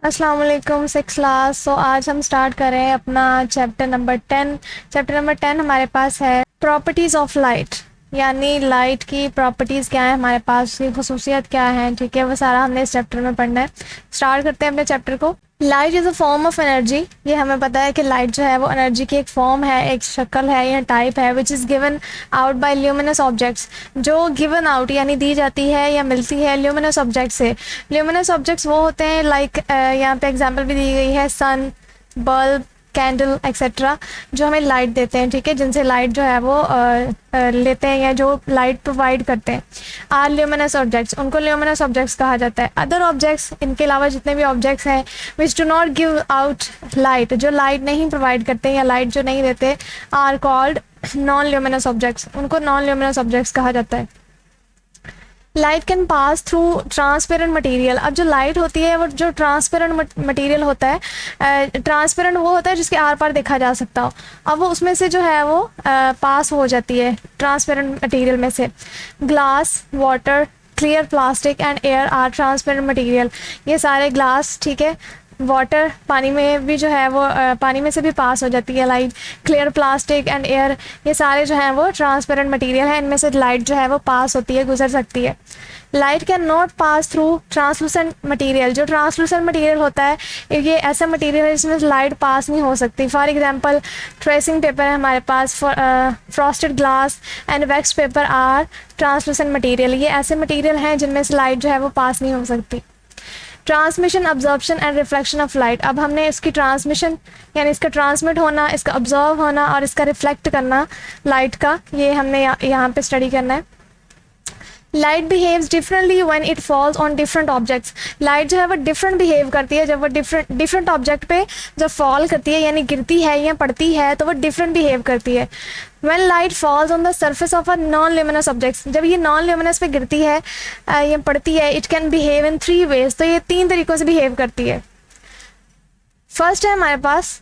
अस्सलाम वालेकुम six class. आज हम स्टार्ट कर रहे हैं अपना चैप्टर नंबर 10। चैप्टर नंबर 10 हमारे पास है प्रॉपर्टीज़ ऑफ लाइट, यानी लाइट की प्रॉपर्टीज़ क्या है, हमारे पास उसकी खसूसियत क्या है। ठीक है, वो सारा हमने इस चैप्टर में पढ़ना है। स्टार्ट करते हैं अपने चैप्टर को। Light is a form of energy. ये हमें पता है कि लाइट जो है वो एनर्जी की एक फॉर्म है, एक शक्ल है या टाइप है, which is given out by luminous objects, जो गिवन आउट यानी दी जाती है या मिलती है ल्यूमिनस ऑब्जेक्ट से। ल्यूमिनस ऑब्जेक्ट्स वो होते हैं लाइक यहाँ पे एग्जांपल भी दी गई है, सन, बल्ब, कैंडल एक्सेट्रा, जो हमें लाइट देते हैं। ठीक है, जिनसे लाइट जो है वो लेते हैं या जो लाइट प्रोवाइड करते हैं। आर ल्यूमिनस ऑब्जेक्ट्स, उनको ल्यूमिनस ऑब्जेक्ट्स कहा जाता है। अदर ऑब्जेक्ट्स, इनके अलावा जितने भी ऑब्जेक्ट्स हैं which do not give out light, जो लाइट नहीं प्रोवाइड करते या लाइट जो नहीं देते, are called non luminous objects, उनको नॉन ल्यूमिनस ऑब्जेक्ट्स कहा जाता है। Light can pass through transparent material. अब जो लाइट होती है वो जो ट्रांसपेरेंट मटेरियल होता है, ट्रांसपेरेंट वो होता है जिसके आर पार देखा जा सकता हो। अब वो उसमें से जो है वो पास हो जाती है ट्रांसपेरेंट मटेरियल में से। Glass, water, clear plastic and air are transparent material. ये सारे ग्लास, ठीक है, वाटर, पानी में भी जो है वो पानी में से भी पास हो जाती है light. Clear plastic and air, ये सारे जो हैं वो ट्रांसपेरेंट मटेरियल है, इनमें से लाइट जो है वो पास होती है, गुजर सकती है। Light can not pass through translucent material. जो ट्रांसलूसेंट मटेरियल होता है ये ऐसा मटेरियल है जिसमें लाइट पास नहीं हो सकती। फॉर एग्जांपल ट्रेसिंग पेपर है हमारे पास, frosted glass and wax paper are translucent material. ये ऐसे मटेरियल हैं जिनमें से लाइट जो है वो पास नहीं हो सकती। Transmission, absorption and reflection of light. अब हमने इसकी ट्रांसमिशन यानी इसका ट्रांसमिट होना, इसका अब्जॉर्व होना और इसका रिफ्लेक्ट करना लाइट का, ये हमने यहाँ पे स्टडी करना है। Light behaves differently when it falls on different objects. Light जो है वो डिफरेंट बिहेव करती है जब वो डिफरेंट ऑब्जेक्ट पे जब फॉल करती है, यानी गिरती है या पड़ती है, तो वो डिफरेंट बिहेव करती है। When light falls on the surface of a non-luminous object, जब ये नॉन ल्यूमिनस पे गिरती है या पड़ती है, it can behave in 3 ways। तो ये 3 तरीक़ों से बिहेव करती है। फर्स्ट है हमारे पास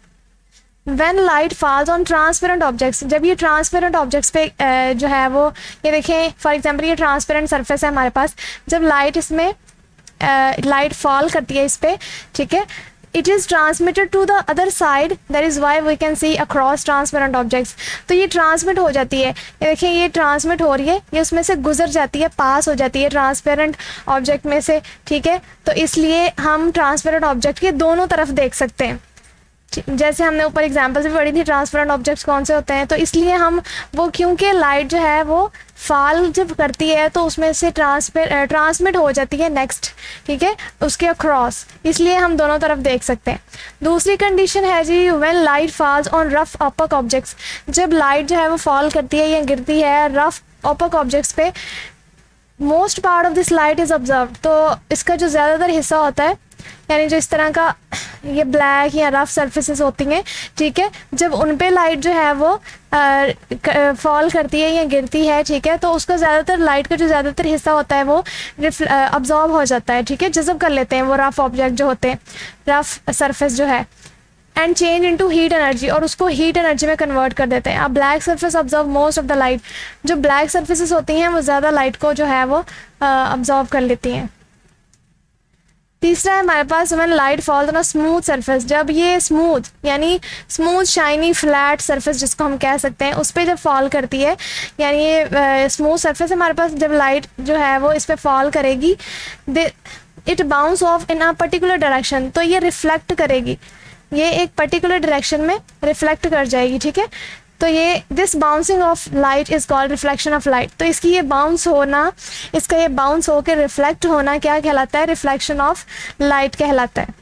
When light falls on transparent objects, जब ये ट्रांसपेरेंट ऑब्जेक्ट्स पे जो है वो, ये देखें फॉर एग्जांपल ये ट्रांसपेरेंट सरफेस है हमारे पास, जब लाइट इसमें लाइट फॉल करती है इस पर, ठीक है, it is transmitted to the other side, that is why we can see across transparent objects. तो ये ट्रांसमिट हो जाती है, ये देखिए ये ट्रांसमिट हो रही है, ये उसमें से गुजर जाती है, पास हो जाती है ट्रांसपेरेंट ऑब्जेक्ट में से। ठीक है, तो इसलिए हम ट्रांसपेरेंट ऑब्जेक्ट के दोनों तरफ देख सकते हैं। जैसे हमने ऊपर एग्जांपल्स भी पढ़ी थी ट्रांसपेरेंट ऑब्जेक्ट्स कौन से होते हैं, तो इसलिए हम वो, क्योंकि लाइट जो है वो फॉल जब करती है तो उसमें से ट्रांसमिट हो जाती है नेक्स्ट, ठीक है, उसके अक्रॉस, इसलिए हम दोनों तरफ देख सकते हैं। दूसरी कंडीशन है जी when light falls on rough opaque objects. जब लाइट जो है वो फॉल करती है या गिरती है रफ ऑपक ऑब्जेक्ट्स पे, most part of this light is observe. तो इसका जो ज़्यादातर हिस्सा होता है, यानी जो इस तरह का ये ब्लैक या रफ सरफेसेस होती हैं, ठीक है, जब उन पे लाइट जो है वो फॉल करती है या गिरती है, ठीक है, तो उसका ज़्यादातर लाइट का जो ज़्यादातर हिस्सा होता है वो अब्जॉर्ब हो जाता है, ठीक है, जज़ब कर लेते हैं वो रफ ऑब्जेक्ट जो होते हैं, रफ सरफेस जो है, and change into heat energy, और उसको हीट एनर्जी में कन्वर्ट कर देते हैं। अब black surface absorb most of the light. जो ब्लैक सरफेसेस होती हैं वो ज़्यादा लाइट को जो है वो ऑब्जॉर्व कर लेती हैं। तीसरा है हमारे पास when light falls on a smooth surface. जब ये स्मूथ यानी स्मूथ शाइनी फ्लैट सरफेस जिसको हम कह सकते हैं, उस पर जब फॉल करती है, यानी ये स्मूथ सरफेस हमारे पास, जब लाइट जो है वो इस पर फॉल करेगी, it bounce off in a particular direction, तो ये रिफ्लेक्ट करेगी, ये एक पर्टिकुलर डायरेक्शन में रिफ्लेक्ट कर जाएगी, ठीक है, तो ये this bouncing off light is called reflection of light. तो इसकी ये बाउंस होना, इसका ये बाउंस होकर रिफ्लेक्ट होना क्या कहलाता है? रिफ्लेक्शन ऑफ लाइट कहलाता है।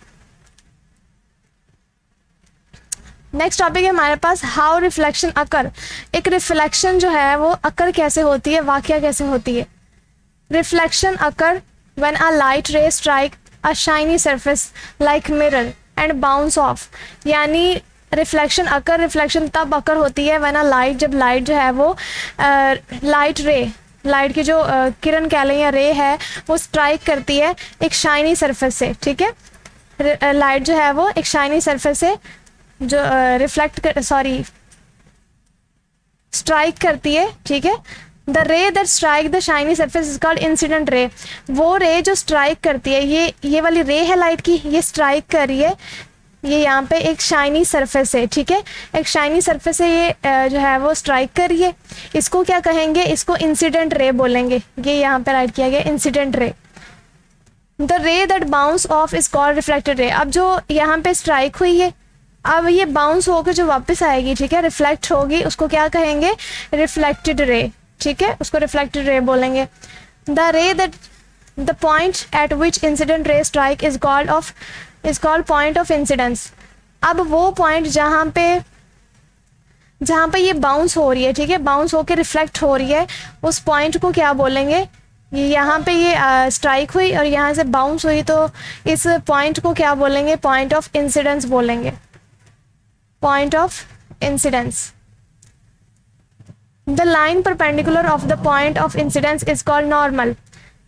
नेक्स्ट टॉपिक है हमारे पास हाउ रिफ्लेक्शन अकर। एक रिफ्लेक्शन जो है वो अकर कैसे होती है, वाकया कैसे होती है। Reflection occur when a light रे strike a shiny surface like mirror and bounce off. यानी रिफ्लेक्शन अकर, रिफ्लेक्शन तब अकर होती है व्हेन अ लाइट, जब लाइट जो है वो लाइट रे, लाइट की जो किरण कह लें या रे है, वो स्ट्राइक करती है एक शाइनी सरफेस से, ठीक है, लाइट जो है वो एक शाइनी सरफेस से जो स्ट्राइक करती है, ठीक है, द रे that strike the shiny surface is called incident ray. वो रे जो स्ट्राइक करती है, ये वाली रे है लाइट की, ये स्ट्राइक कर रही है, ये यहाँ पे एक शाइनी सरफेस है, ठीक है, एक शाइनी सरफेस है, ये जो है वो स्ट्राइक कर रही है, इसको क्या कहेंगे, इसको इंसिडेंट रे बोलेंगे। ये यहाँ पे राइट किया गया इंसिडेंट रे। द रे that bounce off is called reflected ray. अब जो यहाँ पे स्ट्राइक हुई है, अब ये बाउंस होकर जो वापस आएगी, ठीक है, रिफ्लेक्ट होगी, उसको क्या कहेंगे, रिफ्लेक्टेड रे, ठीक है, उसको रिफ्लेक्टेड रे बोलेंगे। द रे that the point eight which incident ray strike is called point of incidence. अब वो पॉइंट जहाँ पे ये बाउंस हो रही है, ठीक है, बाउंस होकर रिफ्लेक्ट हो रही है, उस पॉइंट को क्या बोलेंगे, ये यहाँ पे ये स्ट्राइक हुई और यहाँ से बाउंस हुई, तो इस पॉइंट को क्या बोलेंगे, पॉइंट ऑफ इंसिडेंस बोलेंगे, point of incidence. The line perpendicular of the point of incidence is called normal.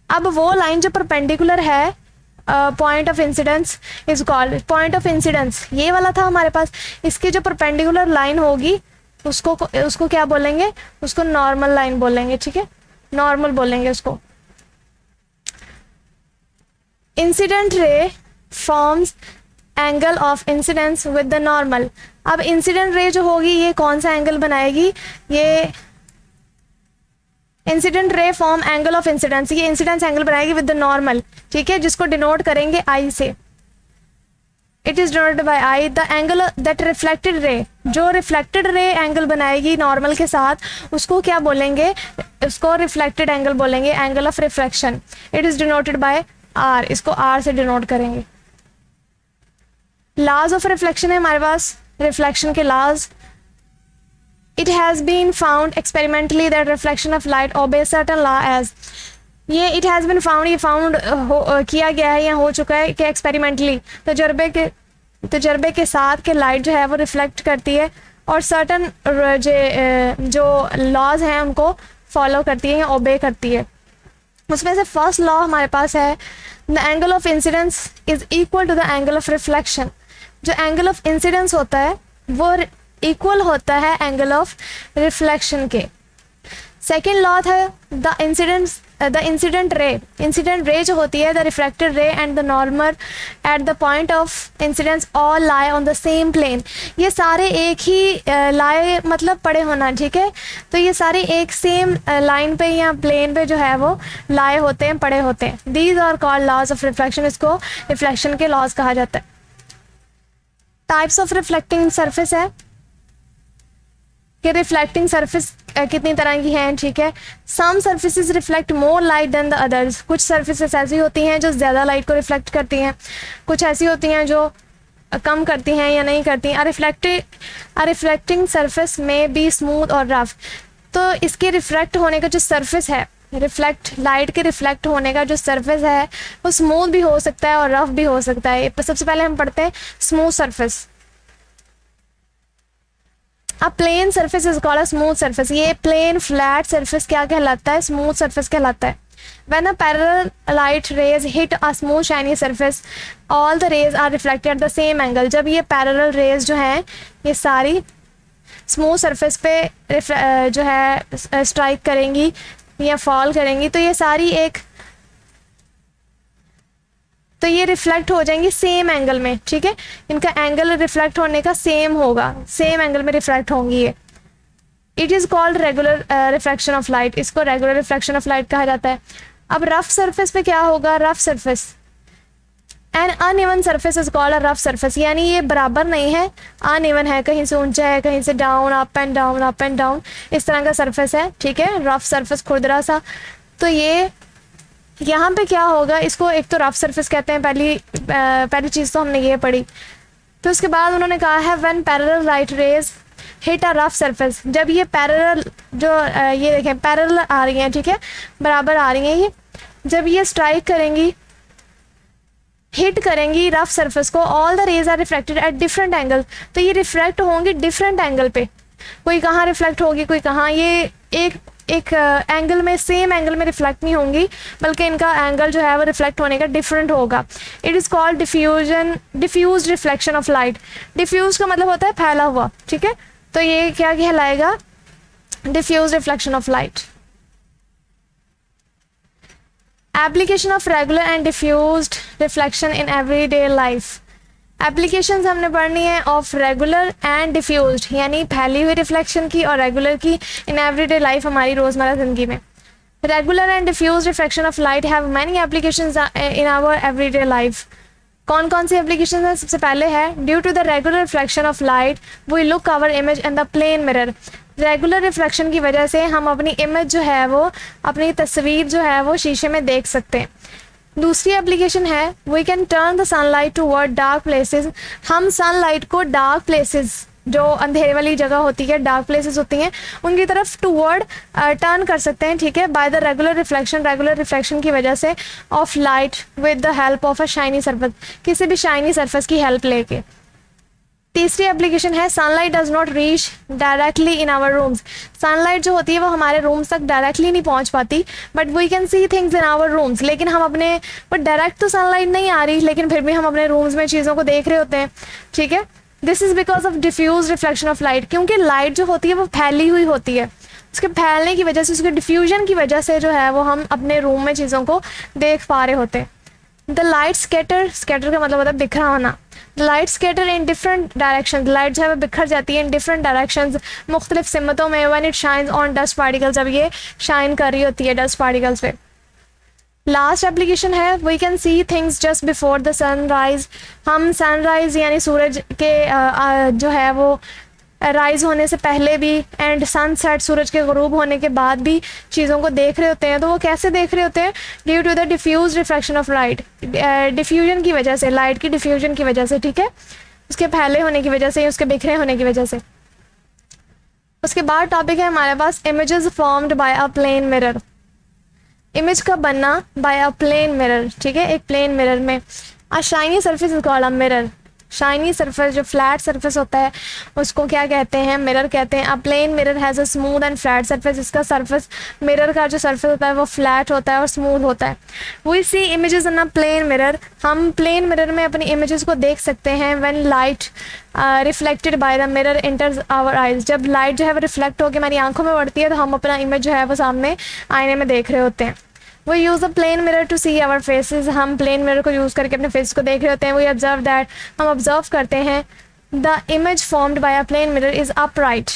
अब वो लाइन जो परपेंडिकुलर है point of incidence is called point of incidence, ये वाला था हमारे पास, इसकी जो परपेंडिकुलर लाइन होगी उसको क्या बोलेंगे, उसको नॉर्मल लाइन बोलेंगे, ठीक है, नॉर्मल बोलेंगे उसको। Incident ray forms angle of incidence with the normal. अब इंसिडेंट रे जो होगी ये कौन सा एंगल बनाएगी, ये incident ray form angle of incidence, ये इंसिडेंस एंगल बनाएगी विद द नॉर्मल, ठीक है, जिसको डिनोट करेंगे आई से। It is denoted bye I. The angle that reflected ray, जो रिफ्लेक्टेड रे एंगल बनाएगी नॉर्मल के साथ, उसको क्या बोलेंगे, उसको रिफ्लेक्टेड एंगल बोलेंगे, angle of reflection. It is denoted by R, इसको आर से डिनोट करेंगे। लॉज ऑफ रिफ्लेक्शन है हमारे पास, रिफ्लेक्शन के laws. It has been found experimentally that reflection of light obeys certain law as, ये it has been found, ये found किया गया है या हो चुका है कि एक्सपेरिमेंटली तजर्बे के साथ कि लाइट जो है वो रिफ्लेक्ट करती है और सर्टन जो लॉज हैं उनको फॉलो करती है या ओबे करती है। उसमें से फर्स्ट लॉ हमारे पास है, the angle of incidence is equal to the angle of reflection. जो एंगल ऑफ इंसिडेंस होता है वो इक्वल होता है एंगल ऑफ रिफ्लेक्शन के। सेकेंड लॉ था द इंसिडेंट रे जो होती है, the reflected ray and the normal at the point of incidence all lie on the same plane. ये सारे एक ही लाई मतलब पड़े होना, ठीक है, तो ये सारे एक सेम लाइन पे या प्लेन पे जो है वो लाए होते हैं, पड़े होते हैं। These are called laws of reflection, इसको रिफ्लेक्शन के लॉज कहा जाता है। टाइप्स ऑफ रिफ्लेक्टिंग सरफेस है कि रिफ्लेक्टिंग सरफेस कितनी तरह की हैं, ठीक है। Some surfaces reflect more light than the others. कुछ सर्फेसेस ऐसी होती हैं जो ज़्यादा लाइट को रिफ्लेक्ट करती हैं, कुछ ऐसी होती हैं जो कम करती हैं या नहीं करती। अ रिफ्लेक्टिंग सरफेस में बी स्मूथ और रफ। तो इसके रिफ्लेक्ट होने का जो सरफेस है, लाइट के रिफ्लेक्ट होने का जो सरफेस है वो स्मूथ भी हो सकता है और रफ भी हो सकता है। सबसे पहले हम पढ़ते हैं smooth surface. A plane surface is called a smooth surface. ये प्लेन फ्लैट सरफेस क्या कहलाता है, स्मूथ सरफेस कहलाता है। When a parallel light rays hit a smooth shiny surface, all the rays are reflected at the same angle। जब ये parallel rays जो हैं ये सारी स्मूथ सरफेस पे जो है स्ट्राइक करेंगी या फॉल करेंगी, तो ये सारी तो ये रिफ्लेक्ट हो जाएंगी सेम एंगल में, ठीक है, इनका एंगल रिफ्लेक्ट होने का सेम होगा, सेम एंगल में रिफ्लेक्ट होंगी ये। It is called regular reflection of light, इसको रेगुलर रिफ्लेक्शन ऑफ लाइट कहा जाता है। अब रफ सरफेस पे क्या होगा, rough surface an uneven surface is called a rough surface, यानी ये बराबर नहीं है, अनइवन है, कहीं से ऊंचा है, कहीं से down, up and down, up and down, इस तरह का सरफेस है, ठीक है, रफ सरफेस, खुरदरा सा। तो ये यहाँ पे क्या होगा, इसको एक तो रफ सरफेस कहते हैं, पहली चीज़ तो हमने ये पढ़ी। तो उसके बाद उन्होंने कहा है when parallel light raise hit a rough surface, जब ये पैरेलल जो ये देखें पैरेलल आ रही हैं, ठीक है, बराबर आ रही हैं, ये जब ये स्ट्राइक करेंगी, हिट करेंगी रफ सरफेस को, all the rays are reflected at different angle. तो ये रिफ्लेक्ट होंगी डिफरेंट एंगल पे, कोई कहाँ रिफ्लेक्ट होगी, कोई कहाँ, ये एक एंगल में, सेम एंगल में रिफ्लेक्ट नहीं होंगी, बल्कि इनका एंगल जो है वो रिफ्लेक्ट होने का डिफरेंट होगा। It is called diffuse reflection of light. Diffuse का मतलब होता है फैला हुआ, ठीक है, तो ये क्या कहलाएगा, diffuse reflection of light. Application of regular and diffused reflection in everyday life. Applications हमने पढ़नी है ऑफ रेगुलर एंड डिफ्यूज्ड, यानी फैली हुई रिफ्लेक्शन की और रेगुलर की इन एवरीडे लाइफ, हमारी रोज़मर्रा ज़िंदगी में। Regular and diffused reflection of light have many applications in our everyday life. कौन कौन सी एप्लीकेशन है? सबसे पहले है due to the regular reflection of light we look our image in the plane mirror. Regular reflection की वजह से हम अपनी इमेज जो है वो, अपनी तस्वीर जो है वो शीशे में देख सकते हैं। दूसरी एप्लीकेशन है we can turn the sunlight toward dark places. हम सनलाइट को डार्क प्लेसेस, जो अंधेरे वाली जगह होती है, डार्क प्लेसेस होती हैं, उनकी तरफ टूवर्ड टर्न कर सकते हैं, ठीक है, बाय द रेगुलर रिफ्लेक्शन की वजह से of light with the help of a shiny surface, किसी भी शाइनी सरफेस की हेल्प लेके। तीसरी एप्लीकेशन है sunlight does not reach directly in our rooms. Sunlight जो होती है वो हमारे रूम्स तक डायरेक्टली नहीं पहुंच पाती, but we can see things in our rooms. लेकिन हम अपने, बट डायरेक्ट तो सनलाइट नहीं आ रही, लेकिन फिर भी हम अपने रूम्स में चीज़ों को देख रहे होते हैं, ठीक है। This is because of diffuse reflection of light, क्योंकि लाइट जो होती है वो फैली हुई होती है, उसके फैलने की वजह से, उसके डिफ्यूजन की वजह से जो है वो हम अपने रूम में चीज़ों को देख पा रहे होते हैं। द लाइट स्कैटर, स्कैटर का मतलब होता है बिखरा होना। The light scatter in different direction, light जो है बिखर जाती है इन डिफरेंट डायरेक्शन, मुख्तलिफ सिमतों में। When it shines on dust particles, जब ये शाइन कर रही होती है डस्ट पार्टिकल्स पे। लास्ट एप्लीकेशन है we can see things just before the sunrise. हम सनराइज यानी सूरज के जो है वो राइज होने से पहले भी एंड सनसेट, सूरज के गुरूब होने के बाद भी चीज़ों को देख रहे होते हैं। तो वो कैसे देख रहे होते हैं? Due to the diffuse reflection of light, diffusion की वजह से, लाइट की डिफ्यूजन की वजह से, ठीक है, उसके फैले होने की वजह से, उसके बिखरे होने की वजह से। उसके बाद टॉपिक है हमारे पास images formed by a plane mirror. Image का बनना बाय अ प्लेन मिरर, ठीक है, एक प्लेन मिरर में। A shiny surface is called a mirror. Shiny surface, जो फ्लैट सरफेस होता है उसको क्या कहते हैं? मिरर कहते हैं। A plane mirror has a smooth and flat surface. इसका सरफेस, मिरर का जो सरफेस होता है वो फ्लैट होता है और स्मूथ होता है। We see images in a plane mirror. हम प्लेन मिरर में अपनी इमेजेस को देख सकते हैं when light reflected by the mirror enters our eyes. जब लाइट जो है वो रिफ्लेक्ट होकर हमारी आंखों में पड़ती है तो हम अपना इमेज जो है वो सामने आईने में देख रहे होते हैं। वो use a plane mirror to see our faces. हम प्लेन मिरर को यूज़ करके अपने फेस को देख रहे होते हैं। वी ऑब्जर्व दैट, हम ऑब्जर्व करते हैं the image formed by a plane mirror is upright,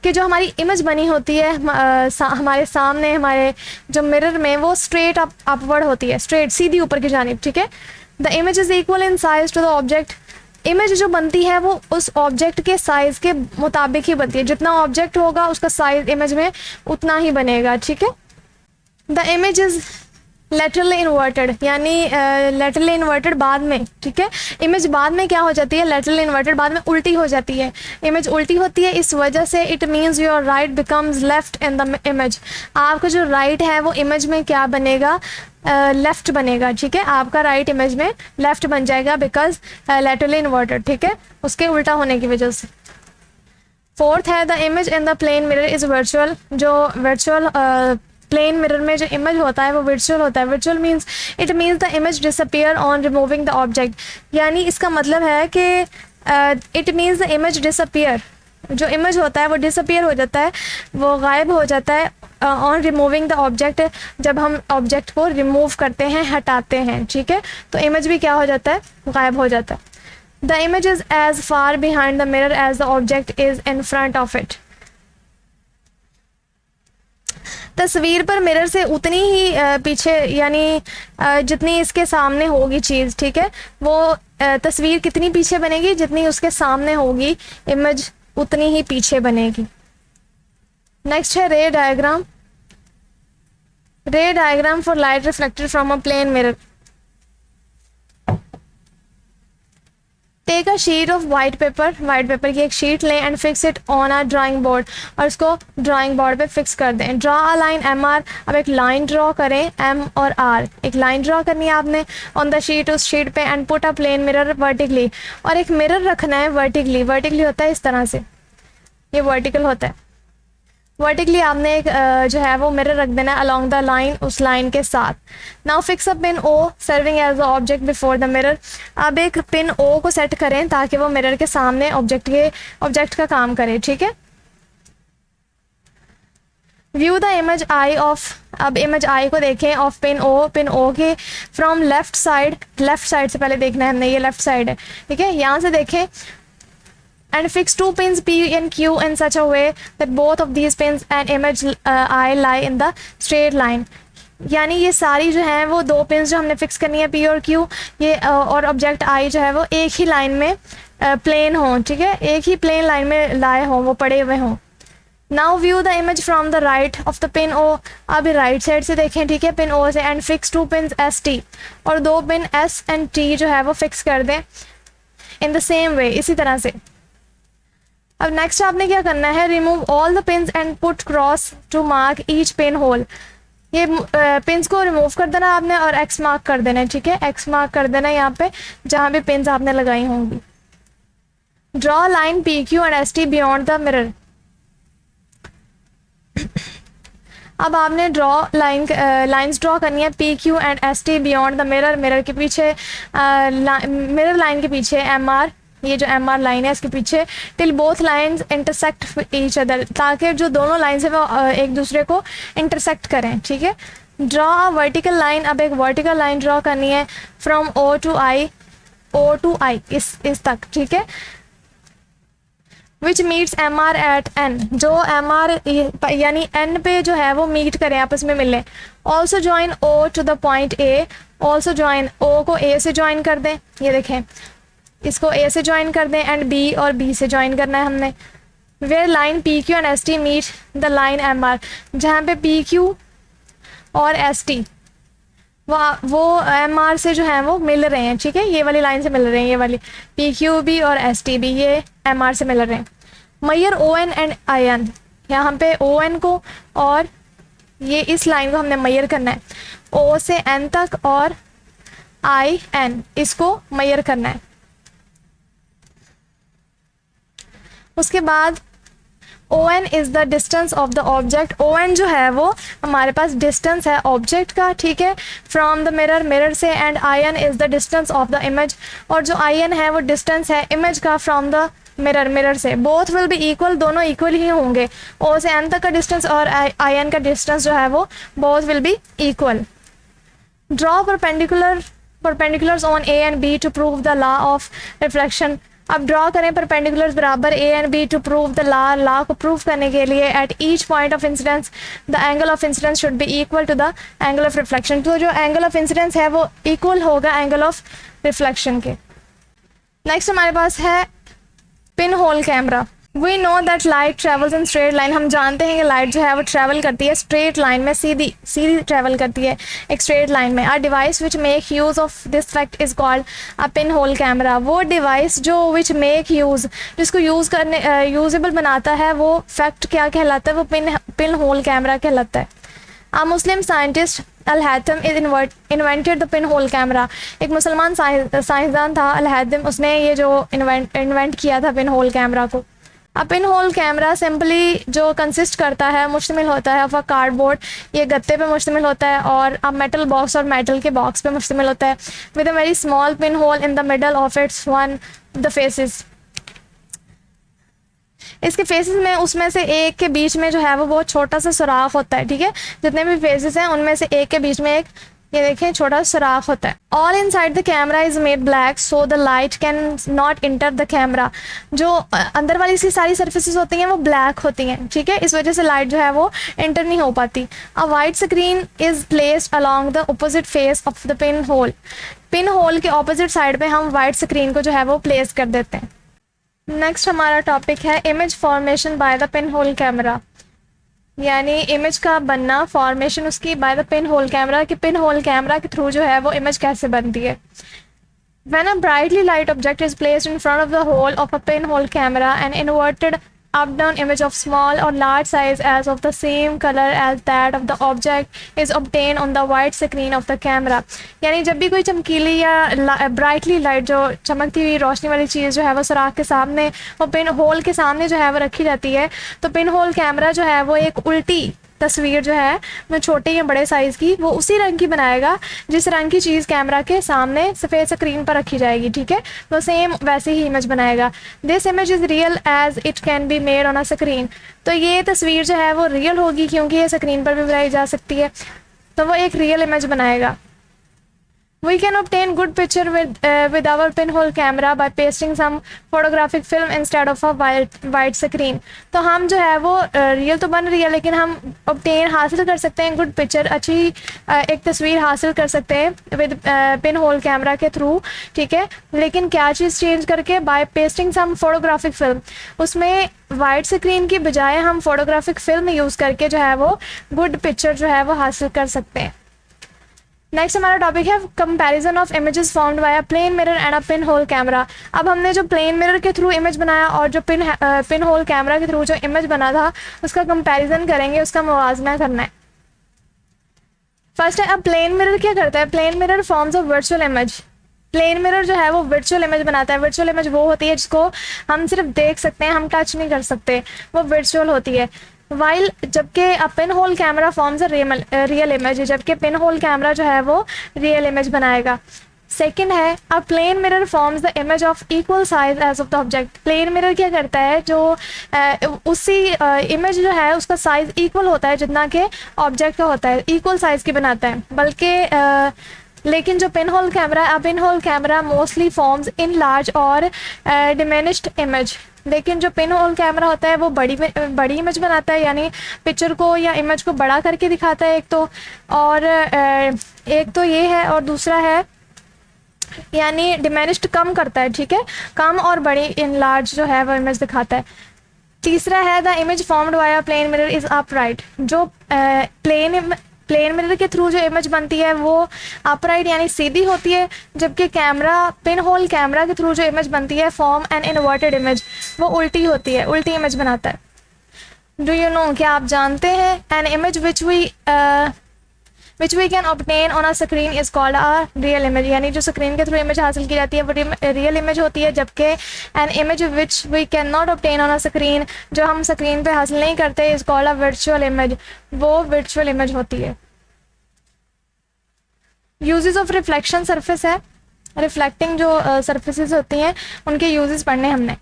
कि जो हमारी इमेज बनी होती है हमारे सामने, हमारे जो मिरर में, वो स्ट्रेट अपवर्ड होती है, स्ट्रेट, सीधी ऊपर की जानिब, ठीक है। The image is equal in size to the object. Image जो बनती है वो उस ऑब्जेक्ट के साइज़ के मुताबिक ही बनती है। जितना ऑब्जेक्ट होगा उसका साइज इमेज में उतना ही बनेगा, ठीक है। The image is laterally inverted, यानी लेटरली इन्वर्टेड बाद में, ठीक है। इमेज बाद में क्या हो जाती है? लेटरली इन्वर्टेड, बाद में उल्टी हो जाती है। इमेज उल्टी होती है, इस वजह से it means your right becomes left in the image. आपका जो राइट है वो इमेज में क्या बनेगा? लेफ्ट बनेगा, ठीक है। आपका राइट इमेज में लेफ्ट बन जाएगा बिकॉज लेटरली इन्वर्टेड, ठीक है, उसके उल्टा होने की वजह से। फोर्थ है the image in the plane mirror is virtual. जो वर्चुअल प्लेन मिरर में जो इमेज होता है वो वर्चुअल होता है। Virtual means, it means the image disappear on removing the object. यानी इसका मतलब है कि it means the image disappear, जो इमेज होता है वो डिसअपियर हो जाता है, वो गायब हो जाता है ऑन रिमूविंग द ऑब्जेक्ट, जब हम ऑब्जेक्ट को रिमूव करते हैं, हटाते हैं, ठीक है, तो इमेज भी क्या हो जाता है? गायब हो जाता है। The image is as far behind the mirror as the object is in front of it. तस्वीर पर मिरर से उतनी ही पीछे, यानी जितनी इसके सामने होगी चीज़, ठीक है, वो तस्वीर कितनी पीछे बनेगी? जितनी उसके सामने होगी इमेज उतनी ही पीछे बनेगी। नेक्स्ट है ray diagram. Ray diagram for light reflected from a plane mirror. Take a sheet of white paper, white paper की एक शीट लें and fix it on a drawing board, और उसको ड्राइंग बोर्ड पे फिक्स कर दें। Draw a line M R. अब एक लाइन ड्रॉ करें, एम और आर, एक लाइन ड्रॉ करनी है आपने ऑन द शीट, उस शीट पे, and put a plane mirror vertically, और एक मिरर रखना है वर्टिकली। वर्टिकली होता है इस तरह से, ये वर्टिकल होता है। वर्टिकली आपने एक जो है वो मिरर रख देना अलॉन्ग द लाइन, उस लाइन के साथ। Now fix a pin O serving as the object before the mirror. अब एक पिन ओ को सेट करें ताकि वो मिरर के सामने ऑब्जेक्ट का काम करे, ठीक है। View the image I of, अब इमेज आई को देखें ऑफ पिन ओ के फ्रॉम लेफ्ट साइड से पहले देखना है हमने, ये लेफ्ट साइड है, ठीक है, यहाँ से देखें। And fix two pins P and Q in such a way that both of these pins and image I lie in the straight line। यानी ये सारी जो हैं वो दो पिन्स जो हमने फिक्स करनी है P और Q, ये और ऑब्जेक्ट I जो है वो एक ही लाइन में प्लेन हों, ठीक है, एक ही प्लेन लाइन में लाए हों, वो पड़े हुए हों। Now view the image from the right of the pin O, अब राइट साइड से देखें, ठीक है, पिन O से। And fix two pin ST, और दो पिन S and T जो है वो फिक्स कर दें इन द सेम वे, इसी तरह से। अब नेक्स्ट आपने क्या करना है, remove all the pins and put cross to mark each pin hole. ये पिन्स को रिमूव कर देना आपने और एक्स मार्क कर देना है, ठीक है, एक्स मार्क कर देना है यहाँ पे जहाँ पे पिन्स आपने लगाई होंगी। Draw line PQ and ST beyond the mirror. अब आपने लाइंस ड्रॉ करनी है PQ and ST beyond the mirror, mirror के पीछे, मिरर लाइन के पीछे MR, ये जो MR लाइन है इसके पीछे, till both lines intersect each other, ताकि जो दोनों लाइंस है वो एक दूसरे को इंटरसेक्ट करें, ठीक है। ड्रॉ अ वर्टिकल लाइन, अब एक वर्टिकल लाइन ड्रॉ करनी है फ्रॉम O to I, इस तक, ठीक है, which meets MR at N, जो MR यानी N पे जो है वो मीट करें, आपस में मिलें। Also join O to the point A, also join O को A से ज्वाइन कर दें, ये देखें, इसको A से ज्वाइन कर दें, एंड B और B से ज्वाइन करना है हमने। Where line PQ and ST meet the line MR, जहाँ पे PQ और ST वो MR से जो है वो मिल रहे हैं, ठीक है, ये वाली लाइन से मिल रहे हैं, ये वाली PQ भी और ST भी ये MR से मिल रहे हैं। मैयर ON एंड IN, यहाँ पे ON को और ये इस लाइन को हमने मैयर करना है, O से N तक और IN इसको मैयर करना है। उसके बाद ON is the distance of the object, ON जो है वो हमारे पास डिस्टेंस है ऑब्जेक्ट का, ठीक है, फ्रॉम द मिरर, मिरर से। And IN is the distance of the image, और जो IN है वो डिस्टेंस है इमेज का फ्रॉम द मिरर, मिरर से। बोथ विल बी इक्वल, दोनों इक्वल ही होंगे, O से N तक का डिस्टेंस और IN का डिस्टेंस जो है वो both will be equal. Draw perpendiculars on A and B to prove the law of reflection. अब ड्रॉ करें परपेंडिकुलर्स बराबर A and B to prove the law को प्रूव करने के लिए। At each point of incidence the angle of incidence should be equal to the angle of reflection, तो जो एंगल ऑफ इंसिडेंस है वो इक्वल होगा एंगल ऑफ रिफ्लेक्शन के। नेक्स्ट हमारे पास है pin whole camera. We know that light travels in straight line, हम जानते हैं कि लाइट जो है वो ट्रैवल करती है स्ट्रेट लाइन में, सीधी ट्रैवल करती है एक स्ट्रेट लाइन में। Our device which make use of this fact is called a pin hole camera. वो डिवाइस जो विच मेक यूज़, जिसको यूज़ करने यूजेबल बनाता है, वो फैक्ट क्या कहलाता है, वो पिन होल कैमरा कहलाता है। A Muslim scientist Al-Haytham invented the pinhole camera। एक मुसलमान साइंसदान था Al-Haytham, उसने ये जो इन्वेंट किया था पिन होल कैमरा को। अब पिन होल कैमरा सिंपली जो कंसिस्ट करता है, मुश्तमिल होता है ऑफ अ कार्डबोर्ड, ये गत्ते पे मुश्तमिल होता है, और अब मेटल बॉक्स और मेटल के बॉक्स पे मुश्तमिल होता है, with a very small pin hole in the middle of its one the faces. इसके फेसेस में उसमें से एक के बीच में जो है वो बहुत छोटा सा सुराख होता है, ठीक है, जितने भी फेसेस हैं उनमें से एक के बीच में एक, ये देखें, छोटा सुराख होता है। All inside the camera is made black so the light can not enter the camera. जो अंदर वाली इसकी सारी सर्फेसेस होती हैं वो ब्लैक होती हैं, ठीक है, इस वजह से लाइट जो है वो इंटर नहीं हो पाती। अ white screen is placed along the opposite face of the pin hole. Pin hole के ऑपोजिट साइड पे हम वाइट स्क्रीन को जो है वो प्लेस कर देते हैं। नेक्स्ट हमारा टॉपिक है image formation by the pin hole camera, यानी इमेज का बनना, फॉर्मेशन उसकी by the pin hole camera, कि पिन होल कैमरा के थ्रू जो है वो इमेज कैसे बनती है। When a brightly light object is placed in front of the hole of a pinhole camera, an inverted up-down image of small or large size as of the same color as that of the object is obtained on the white screen of the camera। यानी जब भी कोई चमकीली या brightly light, जो चमकती हुई रोशनी वाली चीज़ जो है वो सुराख के सामने, वो पिन होल के सामने जो है वो रखी जाती है, तो पिन होल कैमरा जो है वो एक उल्टी तस्वीर जो है वो छोटे या बड़े साइज़ की वो उसी रंग की बनाएगा जिस रंग की चीज़ कैमरा के सामने सफ़ेद स्क्रीन पर रखी जाएगी, ठीक है। तो सेम वैसे ही इमेज बनाएगा। This image is real as it can be made on a screen. तो ये तस्वीर जो है वो रियल होगी क्योंकि ये स्क्रीन पर भी बनाई जा सकती है, तो वो एक रियल इमेज बनाएगा। We can obtain good picture with our pinhole camera by pasting some photographic film instead of a white screen। तो हम जो है वो रियल तो बन रही है लेकिन हम obtain हासिल कर सकते हैं गुड पिक्चर, अच्छी एक तस्वीर हासिल कर सकते हैं विद पिन होल कैमरा के थ्रू, ठीक है। लेकिन क्या चीज़ चेंज करके? बाय पेस्टिंग सम फोटोग्राफिक फिल्म, उसमें वाइट स्क्रीन की बजाय हम फोटोग्राफिक फिल्म यूज़ करके जो है वो गुड पिक्चर जो है वो हासिल कर सकते हैं। नेक्स्ट हमारा टॉपिक है comparison of images formed by a plane mirror and a pin hole camera. अब हमने जो प्लेन मिरर के थ्रू इमेज बनाया और जो पिन होल कैमरा के थ्रू जो इमेज बना था उसका कंपैरिजन करेंगे, उसका मुवाजना करना है। फर्स्ट है, अब प्लेन मिरर क्या करता है? Plane mirror forms a virtual image. Plane mirror जो है वो वर्चुअल इमेज बनाता है। वर्चुअल इमेज वो होती है जिसको हम सिर्फ देख सकते हैं, हम टच नहीं कर सकते, वो वर्चुअल होती है। वाइल जबकि a pin hole camera forms a real image, जबकि पिन होल कैमरा जो है वो रियल इमेज बनाएगा। सेकंड है, a plane mirror forms the image of equal size as of the object. Plane mirror क्या करता है? जो उसी इमेज जो है उसका साइज इक्वल होता है जितना कि ऑब्जेक्ट का होता है, इक्वल साइज की बनाता है। बल्कि लेकिन जो pin hole camera mostly forms in large और डिमिनिश्ड इमेज। लेकिन जो पिन होल कैमरा होता है वो बड़ी इमेज बनाता है, यानी पिक्चर को या इमेज को बड़ा करके दिखाता है एक तो, और एक तो ये है, और दूसरा है यानी डिमिनिश्ड कम करता है, ठीक है, कम और बड़ी इन लार्ज जो है वो इमेज दिखाता है। तीसरा है, the image formed by a plane mirror is upright. जो प्लेन मिरर के थ्रू जो इमेज बनती है वो अपराइट यानी सीधी होती है, जबकि पिन होल कैमरा के थ्रू जो इमेज बनती है फॉर्म एन इन्वर्टेड इमेज, वो उल्टी होती है, उल्टी इमेज बनाता है। डू यू नो, क्या आप जानते हैं? An image which we can obtain on a screen is called a real image. यानी जो स्क्रीन के थ्रू इमेज हासिल की जाती है वो रियल इमेज होती है, जबकि an image which we can not obtain on a screen, जो हम स्क्रीन पे हासिल नहीं करते, is called a virtual image, वो वर्चुअल इमेज होती है। यूजेस ऑफ रिफ्लेक्शन सरफेस है, रिफ्लेक्टिंग जो सरफेसेस होती हैं उनके यूजेस पढ़ने हमने।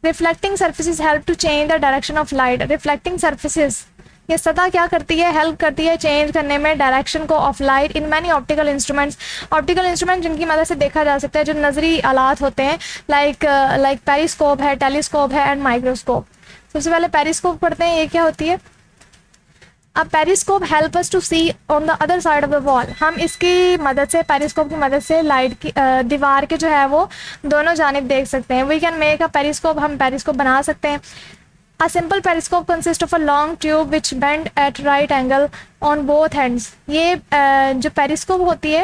Reflecting surfaces help to change the direction of light. Reflecting surfaces ये सतह क्या करती है? हेल्प करती है चेंज करने में डायरेक्शन को of light in many optical instruments. Optical instrument जिनकी मदद से देखा जा सकता है, जो नजरी आलात होते हैं, लाइक पेरिस्कोप है, टेलीस्कोप है एंड माइक्रोस्कोप। सबसे पहले पेरिस्कोप पढ़ते हैं, ये क्या होती है? अब periscope help us to see on the other side of the wall. हम इसकी मदद से, पेरिस्कोप की मदद से लाइट की दीवार के जो है वो दोनों जानिब देख सकते हैं। We can make a periscope, हम पेरिस्कोप बना सकते हैं। A simple periscope consists of a long tube which bend at right angle on both ends। ये जो पेरिस्कोप होती है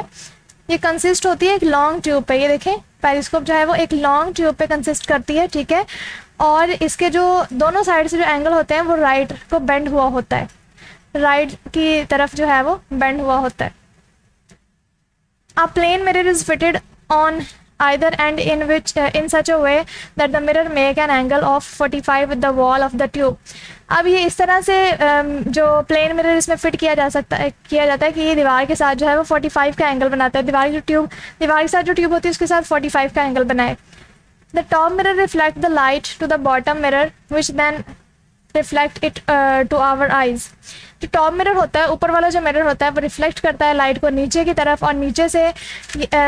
ये कंसिस्ट होती है एक लॉन्ग ट्यूब पे। ये देखें, पेरिस्कोप जो है वो एक लॉन्ग ट्यूब पे कंसिस्ट करती है, ठीक है, और इसके जो दोनों साइड से जो एंगल होते हैं वो राइट को बेंड हुआ होता है, राइट की तरफ जो है वो बेंड हुआ होता है। A plane mirror is fitted on either end in such a way that the mirror make an angle of 45 with the wall of the tube। अब ये इस तरह से जो प्लेन मिरर इसमें फिट किया जाता है कि ये दीवार के साथ जो है वो 45 का एंगल बनाता है। दीवार के साथ जो ट्यूब होती है उसके साथ 45 का एंगल बनाए। The top mirror reflect the light to the bottom mirror which then reflect it to our eyes. जो टॉप मिरर होता है, ऊपर वाला जो मिरर होता है वो रिफ्लेक्ट करता है लाइट को नीचे की तरफ, और नीचे से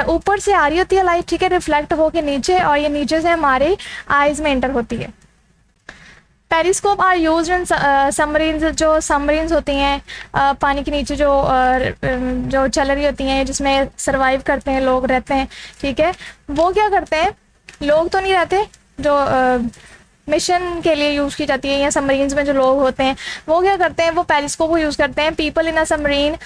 ऊपर से आ रही होती है लाइट, ठीक है, रिफ्लेक्ट होके नीचे, और ये नीचे से हमारे आइज में एंटर होती है। Periscope are used in submarines. जो सबमरीन्स होती हैं पानी के नीचे जो चल रही होती हैं, जिसमें सर्वाइव करते हैं लोग, रहते हैं, ठीक है, वो क्या करते हैं, लोग तो नहीं रहते, जो मिशन के लिए यूज़ की जाती है या सबमरीन्स में जो लोग होते हैं वो क्या करते हैं, वो पेरिस्कोप को यूज़ करते हैं। People in a submarine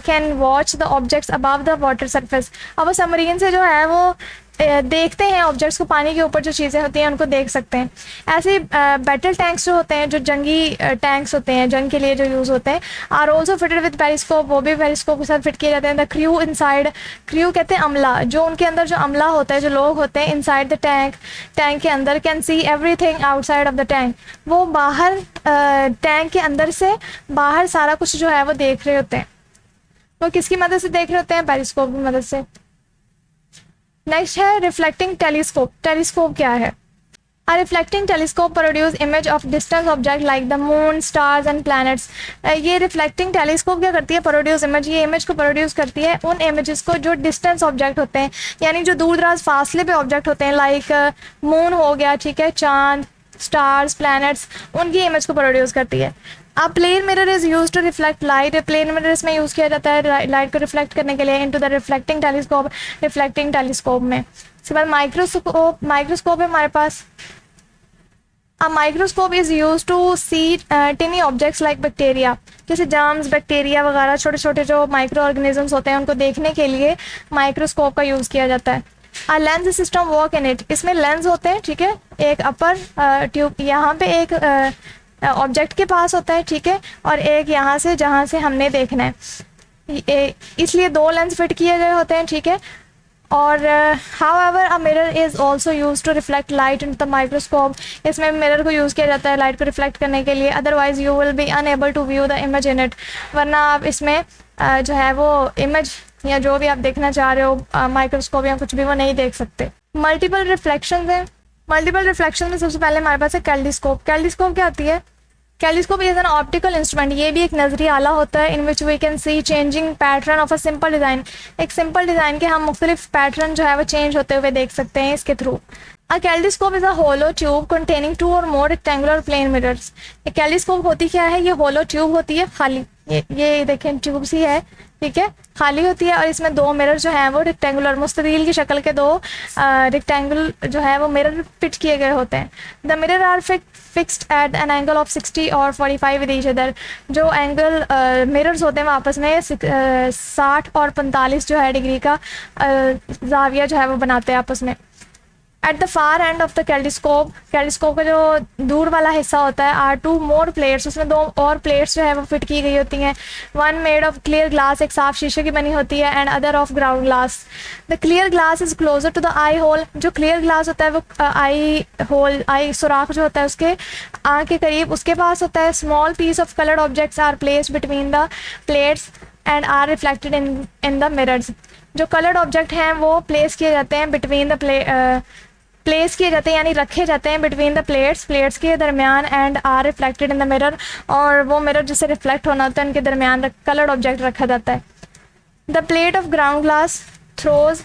can watch the objects above the water surface. अब वो सबमरीन से जो है वो देखते हैं ऑब्जेक्ट्स को, पानी के ऊपर जो चीज़ें होती हैं उनको देख सकते हैं। ऐसे बैटल टैंक्स जो होते हैं, जो जंगी टैंक्स होते हैं, जंग के लिए जो यूज़ होते हैं, are also fitted with periscope, वो भी पेरिस्कोप के साथ फिट किए जाते हैं। द क्रू इनसाइड, क्रू कहते हैं अमला, जो उनके अंदर जो अमला होता है, जो लोग होते हैं इनसाइड द टैंक, टैंक के अंदर, can see everything outside of the tank, वो बाहर टैंक के अंदर से बाहर सारा कुछ जो है वो देख रहे होते हैं। वो किसकी मदद से देख रहे होते हैं? पेरिस्कोप की मदद से। नेक्स्ट है रिफ्लेक्टिंग टेलीस्कोप। टेलीस्कोप क्या है? A reflecting telescope produce image of distant object like the moon, stars and planets. ये रिफ्लेक्टिंग टेलीस्कोप क्या करती है? प्रोड्यूस इमेज, ये इमेज को प्रोड्यूस करती है उन इमेजेस को जो डिस्टेंस ऑब्जेक्ट होते हैं, यानी जो दूर दराज फासले पे ऑब्जेक्ट होते हैं, लाइक मून हो गया, ठीक है, चांद, स्टार्स, प्लैनेट्स, उनकी इमेज को प्रोड्यूस करती है। अब plane mirror is use to reflect light. Plane mirror इसमें यूज़ किया जाता है लाइट को रिफ्लेक्ट करने के लिए into the reflecting telescope, reflecting telescope में। इसके बाद माइक्रोस्कोप, माइक्रोस्कोप है हमारे पास। A microscope is used to see tiny objects like bacteria, जैसे जर्म्स, बैक्टीरिया वगैरह, छोटे छोटे जो माइक्रो ऑर्गेनिजम्स होते हैं उनको देखने के लिए माइक्रोस्कोप का यूज़ किया जाता है। A lens system work in it, इसमें लेंस होते हैं, ठीक है, एक अपर ट्यूब यहाँ पे एक ऑब्जेक्ट के पास होता है, ठीक है, और एक यहाँ से जहाँ से हमने देखना है, इसलिए दो लेंस फिट किए गए होते हैं, ठीक है। और however a mirror is also used to reflect light into the microscope, इसमें मिरर को यूज़ किया जाता है लाइट को रिफ्लेक्ट करने के लिए। Otherwise you will be unable to view the image in it, वरना आप इसमें जो है वो इमेज या जो भी आप देखना चाह रहे हो माइक्रोस्कोप या कुछ भी, वो नहीं देख सकते। मल्टीपल रिफ्लेक्शन है। मल्टीपल रिफ्लेक्शन में सबसे पहले हमारे पास है कैल्डिस्कोप। कैल्डिस्कोप क्या आती है? Kaleidoscope is an optical instrument, ये भी एक नजरी आला होता है, in which we can see changing pattern of a simple design. एक सिंपल डिज़ाइन के हम मुख्तलिफ पैटर्न जो है वो चेंज होते हुए देख सकते हैं इसके through. A kaleidoscope is a hollow tube containing 2 or more rectangular plane mirrors. एक कैल्डिस्कोप होती क्या है? ये होलो ट्यूब होती है, खाली, ये देखें ट्यूब सी है, ठीक है, खाली होती है, और इसमें दो मिरर जो हैं वो रेक्टेंगुलर मुस्ततील की शक्ल के दो रेक्टेंगल जो है वो मिरर फिट किए गए होते हैं। The mirror are fixed at an angle of 60 और 45 विद ईच अदर। जो एंगल मिरर्स होते हैं वो आपस में 60 और 45 जो है डिग्री का जाविया जो है वो बनाते हैं आपस में। At the far end of the kaleidoscope, kaleidoscope का जो दूर वाला हिस्सा होता है, आर 2 मोर प्लेट्स, उसमें 2 और प्लेट्स जो है वो फिट की गई होती हैं। One made of clear glass, एक साफ शीशे की बनी होती है, and other of ground glass. The clear glass is closer to the eye hole. जो क्लियर ग्लास होता है वो आई होल, आई सुराख जो होता है उसके आँख के करीब उसके पास होता है। Small piece of coloured objects are placed between the plates and are reflected in the mirrors. जो कलर्ड ऑब्जेक्ट हैं वो प्लेस किए जाते हैं बिटवीन द प्लेस किए जाते हैं, यानी रखे जाते हैं बिटवीन द प्लेट्स के दरमियान, and are reflected in the mirror, और वो मिरर जिससे रिफ्लेक्ट होना होता है उनके दरमियान कलर्ड ऑब्जेक्ट रखा जाता है। The plate of ground glass throws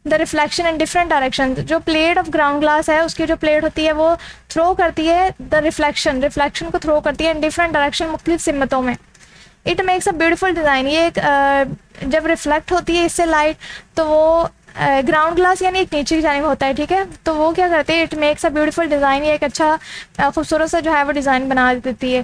the reflection in different direction. जो प्लेट ऑफ ग्राउंड ग्लास है उसकी जो प्लेट होती है वो थ्रो करती है द रिफ्लेक्शन को थ्रो करती है इन डिफरेंट डायरेक्शन, मुख्तलिफ सिमतों में। It makes a beautiful design. ये एक जब रिफ्लेक्ट होती है इससे लाइट, तो वो ग्राउंड ग्लास यानी एक नीचे की जानिब होता है, ठीक है, तो वो क्या करते हैं, it makes a beautiful design, ये एक अच्छा खूबसूरत सा जो है वो डिज़ाइन बना देती है।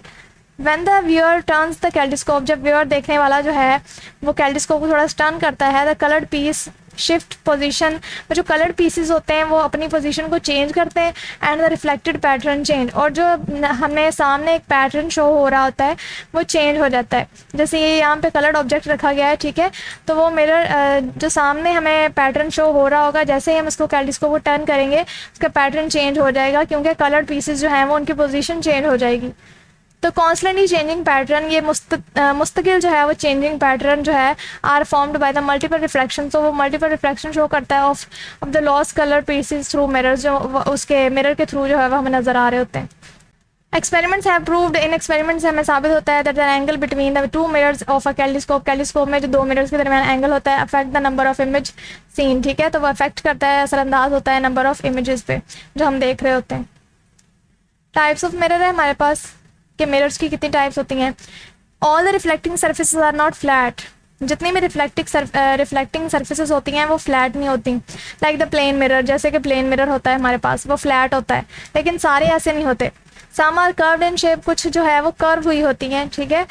When the viewer turns the kaleidoscope, जब व्यूअर देखने वाला जो है वो कैल्डिस्कोप को थोड़ा टर्न करता है, the coloured piece shift position, जो कलर्ड पीसेस होते हैं वो अपनी पोजीशन को चेंज करते हैं, and the reflected pattern change, और जो हमें सामने एक पैटर्न शो हो रहा होता है वो चेंज हो जाता है। जैसे ये यहाँ पे कलर्ड ऑब्जेक्ट रखा गया है, ठीक है, तो वो मिरर जो सामने हमें पैटर्न शो हो रहा होगा, जैसे ही हम इसको कैल्डिस्कोप को टर्न करेंगे उसका पैटर्न चेंज हो जाएगा, क्योंकि कलर्ड पीसेस जो हैं वो उनकी पोजीशन चेंज हो जाएगी। तो कॉन्स्टेंटली चेंजिंग पैटर्न, ये मुस्तकिल जो है वो चेंजिंग पैटर्न जो है are formed by the multiple reflection. तो वो मल्टीपल रिफ्लेक्शन शो करता है of the lost colour pieces through mirrors, जो उसके मिरर के थ्रू जो है वो हमें नज़र आ रहे होते हैं। एक्सपेरिमेंट्स हैव प्रूव्ड, इन एक्सपेरिमेंट से हमें साबित होता है that the angle between the 2 mirrors of a kaleidoscope में जो 2 मिरर्स के दरमियान एंगल होता है affect the number of image seen, ठीक है, तो वो अफेक्ट करता है, असरअंदाज होता है नंबर ऑफ इमेजेस पे जो हम देख रहे होते हैं। टाइप्स ऑफ मिरर है हमारे पास कि मिरर्स की कितनी टाइप्स होती हैं। All the reflecting surfaces are not flat, जितनी भी रिफ्लेक्टिंग सर्फेसेज होती हैं वो फ्लैट नहीं होती। लाइक द प्लेन मिरर, जैसे कि प्लेन मिरर होता है हमारे पास वो फ्लैट होता है, लेकिन सारे ऐसे नहीं होते। Some are curved in shape, कुछ जो है वो कर्व हुई होती हैं, ठीक है।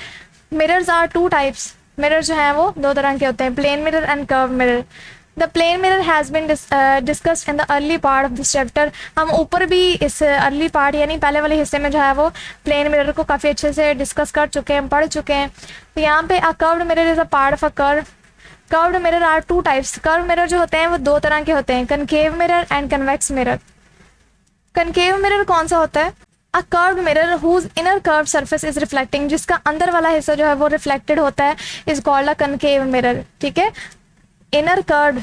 मिरर्स आर 2 टाइप्स, मिरर जो हैं वो 2 तरह के होते हैं, plane mirror and curve mirror. The plane mirror has been discussed in the early part of this chapter. हम ऊपर भी इस अर्ली पार्ट यानी पहले वाले हिस्से में जो है वो प्लेन मिरर को काफ़ी अच्छे से डिस्कस कर चुके हैं, पढ़ चुके हैं। तो यहाँ पे a curved mirror is a part of a curve. Curved mirror are two types. Curve mirror जो होते हैं वो दो तरह के होते हैं, concave mirror and convex mirror. Concave mirror कौन सा होता है? A curved mirror whose inner curve surface is reflecting, जिसका अंदर वाला हिस्सा जो है वो रिफ्लेक्टेड होता है, is called a concave mirror. ठीक है, इनर कर्व्ड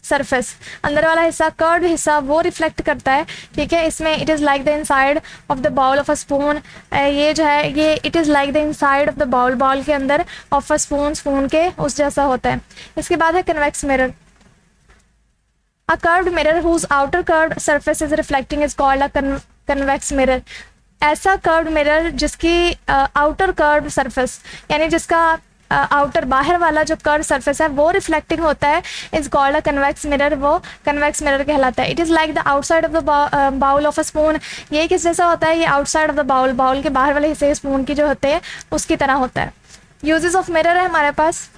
सरफेस, अंदर वाला हिस्सा, कर्व्ड हिस्सा वो रिफ्लेक्ट करता है। ठीक है, इसमें it is like the inside of the bowl of a spoon. ये जो है ये it is like the inside of the bowl, bowl के अंदर ऑफ अ स्पून, स्पून के उस जैसा होता है। इसके बाद है convex mirror. A curved mirror whose outer curved surface is reflecting is called a convex mirror. ऐसा कर्व्ड मिरर जिसकी आउटर कर्व्ड सरफेस यानी जिसका आउटर बाहर वाला जो कर्व सरफेस है वो रिफ्लेक्टिंग होता है, is called a convex mirror, वो कन्वेक्स मिरर कहलाता है। It is like the outside of the bowl of a spoon. ये किस जैसा होता है? ये outside of the bowl, bowl के बाहर वाले हिस्से स्पून की जो होते हैं उसकी तरह होता है। यूजेस ऑफ मिरर है हमारे पास,